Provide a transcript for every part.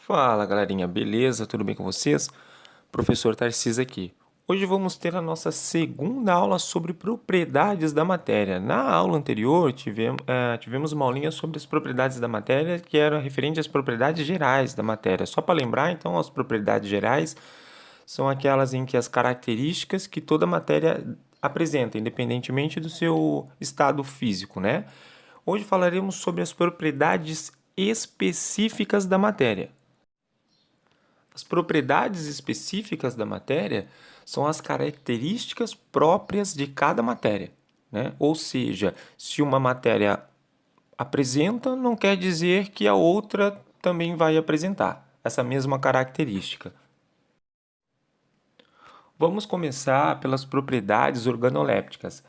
Fala galerinha, beleza? Tudo bem com vocês? Professor Tarcísio aqui. Hoje vamos ter a nossa segunda aula sobre propriedades da matéria. Na aula anterior tivemos uma aulinha sobre as propriedades da matéria que era referente às propriedades gerais da matéria. Só para lembrar, então, as propriedades gerais são aquelas em que as características que toda matéria apresenta, independentemente do seu estado físico, né? Hoje falaremos sobre as propriedades específicas da matéria. As propriedades específicas da matéria são as características próprias de cada matéria, né? Ou seja, se uma matéria apresenta, não quer dizer que a outra também vai apresentar essa mesma característica. Vamos começar pelas propriedades organolépticas.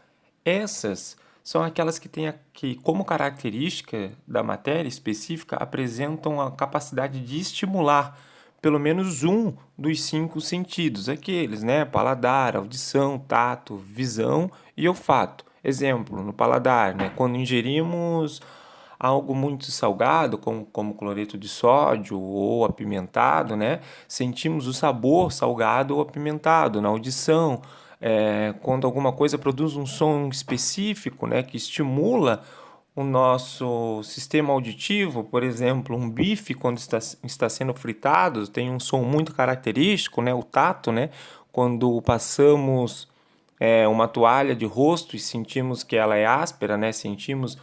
Essas são aquelas que têm como característica da matéria específica apresentam a capacidade de estimular pelo menos um dos 5 sentidos, aqueles, né? Paladar, audição, tato, visão e olfato. Exemplo, no paladar, né? Quando ingerimos algo muito salgado, como cloreto de sódio ou apimentado, né? Sentimos o sabor salgado ou apimentado na audição. Quando alguma coisa produz um som específico, né, que estimula o nosso sistema auditivo, por exemplo, um bife quando está sendo fritado tem um som muito característico, né, o tato, né, quando passamos uma toalha de rosto e sentimos que ela é áspera, né, sentimos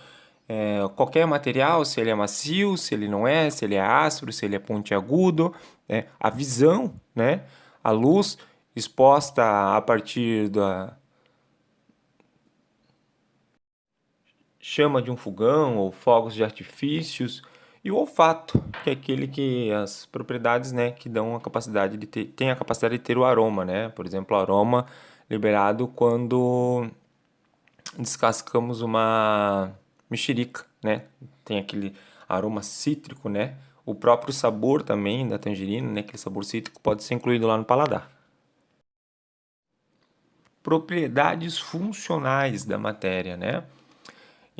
qualquer material, se ele é macio, se ele não é, se ele é áspero, se ele é pontiagudo, né, a visão, né, a luz exposta a partir da chama de um fogão ou fogos de artifícios, e o olfato, que é aquele que as propriedades, né, que dão a capacidade de ter, tem a capacidade de ter o aroma, né? Por exemplo, o aroma liberado quando descascamos uma mexerica, né? Tem aquele aroma cítrico, né? O próprio sabor também da tangerina, né? Aquele sabor cítrico pode ser incluído lá no paladar. Propriedades funcionais da matéria, né?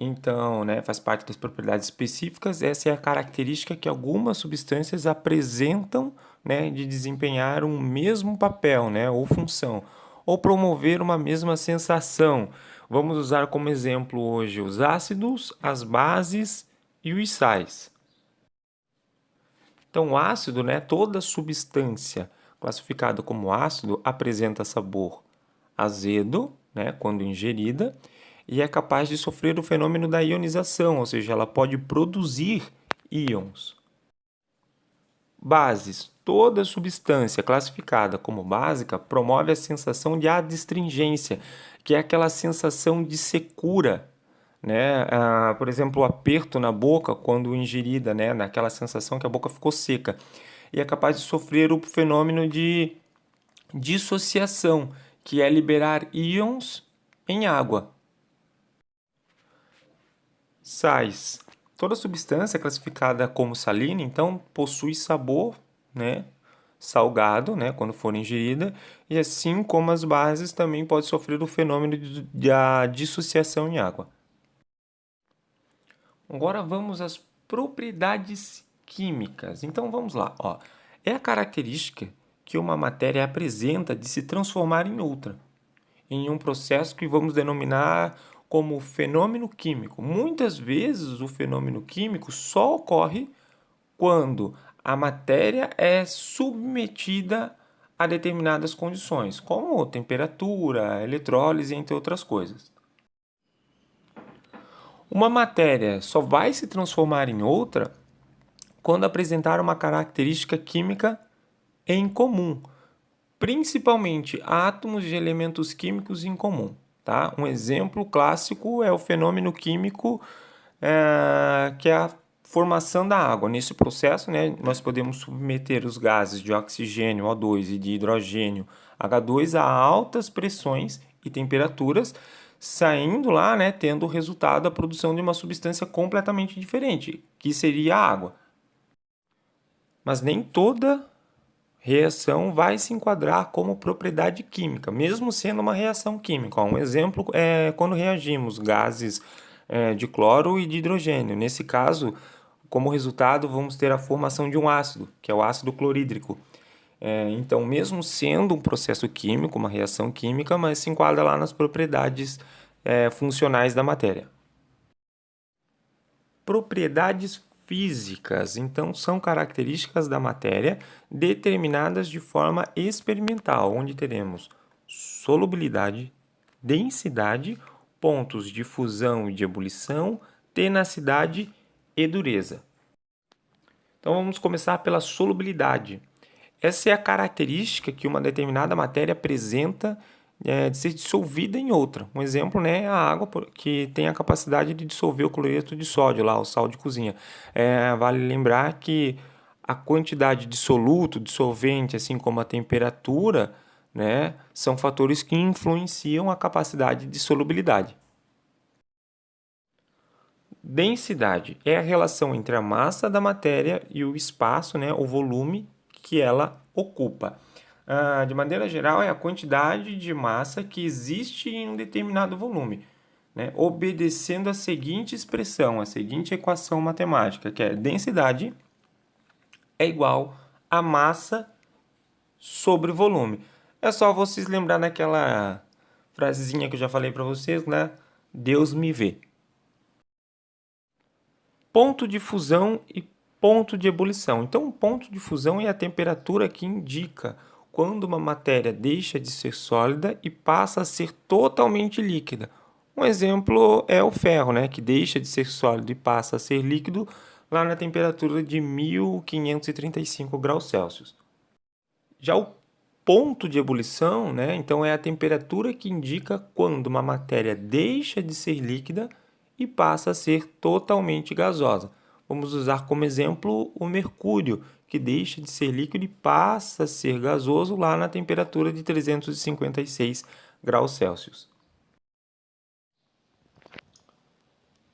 Então, né, faz parte das propriedades específicas. Essa é a característica que algumas substâncias apresentam, né, de desempenhar um mesmo papel, né, ou função, ou promover uma mesma sensação. Vamos usar como exemplo hoje os ácidos, as bases e os sais. Então, o ácido, né, toda substância classificada como ácido apresenta sabor azedo, né, quando ingerida, e é capaz de sofrer o fenômeno da ionização, ou seja, ela pode produzir íons. Bases. Toda substância classificada como básica promove a sensação de adstringência, que é aquela sensação de secura, né? Por exemplo, o aperto na boca quando ingerida, né? Naquela sensação que a boca ficou seca. E é capaz de sofrer o fenômeno de dissociação, que é liberar íons em água. Sais. Toda substância classificada como salina, então, possui sabor, né, salgado, né, quando for ingerida, e assim como as bases também pode sofrer o fenômeno de dissociação em água. Agora vamos às propriedades químicas. Então vamos lá, ó. É a característica que uma matéria apresenta de se transformar em outra, em um processo que vamos denominar como fenômeno químico. Muitas vezes o fenômeno químico só ocorre quando a matéria é submetida a determinadas condições, como temperatura, eletrólise, entre outras coisas. Uma matéria só vai se transformar em outra quando apresentar uma característica química em comum, principalmente átomos de elementos químicos em comum. Tá? Um exemplo clássico é o fenômeno químico que é a formação da água. Nesse processo, né, nós podemos submeter os gases de oxigênio, O2, e de hidrogênio, H2, a altas pressões e temperaturas, saindo lá, né, tendo o resultado da produção de uma substância completamente diferente, que seria a água. Mas nem toda reação vai se enquadrar como propriedade química, mesmo sendo uma reação química. Um exemplo é quando reagimos gases de cloro e de hidrogênio. Nesse caso, como resultado, vamos ter a formação de um ácido, que é o ácido clorídrico. Então, mesmo sendo um processo químico, uma reação química, mas se enquadra lá nas propriedades funcionais da matéria. Propriedades físicas, então, são características da matéria determinadas de forma experimental, onde teremos solubilidade, densidade, pontos de fusão e de ebulição, tenacidade e dureza. Então, vamos começar pela solubilidade. Essa é a característica que uma determinada matéria apresenta de ser dissolvida em outra. Um exemplo, né, é a água, que tem a capacidade de dissolver o cloreto de sódio, lá, o sal de cozinha. Vale lembrar que a quantidade de soluto, dissolvente, assim como a temperatura, né, são fatores que influenciam a capacidade de solubilidade. Densidade é a relação entre a massa da matéria e o espaço, né, o volume que ela ocupa. De maneira geral, é a quantidade de massa que existe em um determinado volume, né, obedecendo a seguinte expressão, a seguinte equação matemática, que é densidade é igual a massa sobre volume. É só vocês lembrar daquela frasezinha que eu já falei para vocês, né? Deus me vê. Ponto de fusão e ponto de ebulição. Então, o ponto de fusão é a temperatura que indica quando uma matéria deixa de ser sólida e passa a ser totalmente líquida. Um exemplo é o ferro, né, que deixa de ser sólido e passa a ser líquido lá na temperatura de 1535 graus Celsius. Já o ponto de ebulição, né, então é a temperatura que indica quando uma matéria deixa de ser líquida e passa a ser totalmente gasosa. Vamos usar como exemplo o mercúrio, que deixa de ser líquido e passa a ser gasoso lá na temperatura de 356 graus Celsius.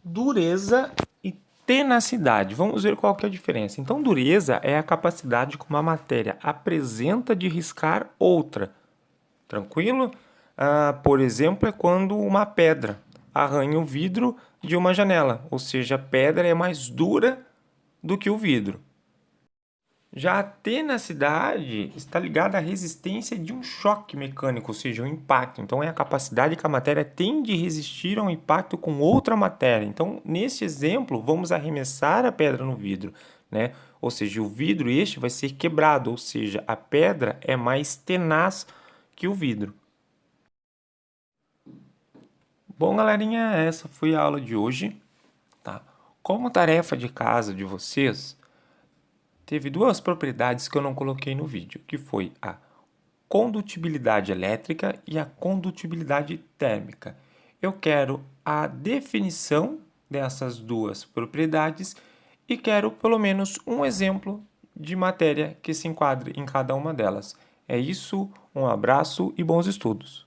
Dureza e tenacidade. Vamos ver qual que é a diferença. Então, dureza é a capacidade que uma matéria apresenta de riscar outra. Tranquilo? Por exemplo, é quando uma pedra arranha o vidro de uma janela, ou seja, a pedra é mais dura do que o vidro. Já a tenacidade está ligada à resistência de um choque mecânico, ou seja, um impacto. Então, é a capacidade que a matéria tem de resistir a um impacto com outra matéria. Então, nesse exemplo, vamos arremessar a pedra no vidro, né? Ou seja, o vidro este vai ser quebrado, ou seja, a pedra é mais tenaz que o vidro. Bom, galerinha, essa foi a aula de hoje, tá? Como tarefa de casa de vocês, teve duas propriedades que eu não coloquei no vídeo, que foi a condutibilidade elétrica e a condutibilidade térmica. Eu quero a definição dessas duas propriedades e quero pelo menos um exemplo de matéria que se enquadre em cada uma delas. É isso, um abraço e bons estudos!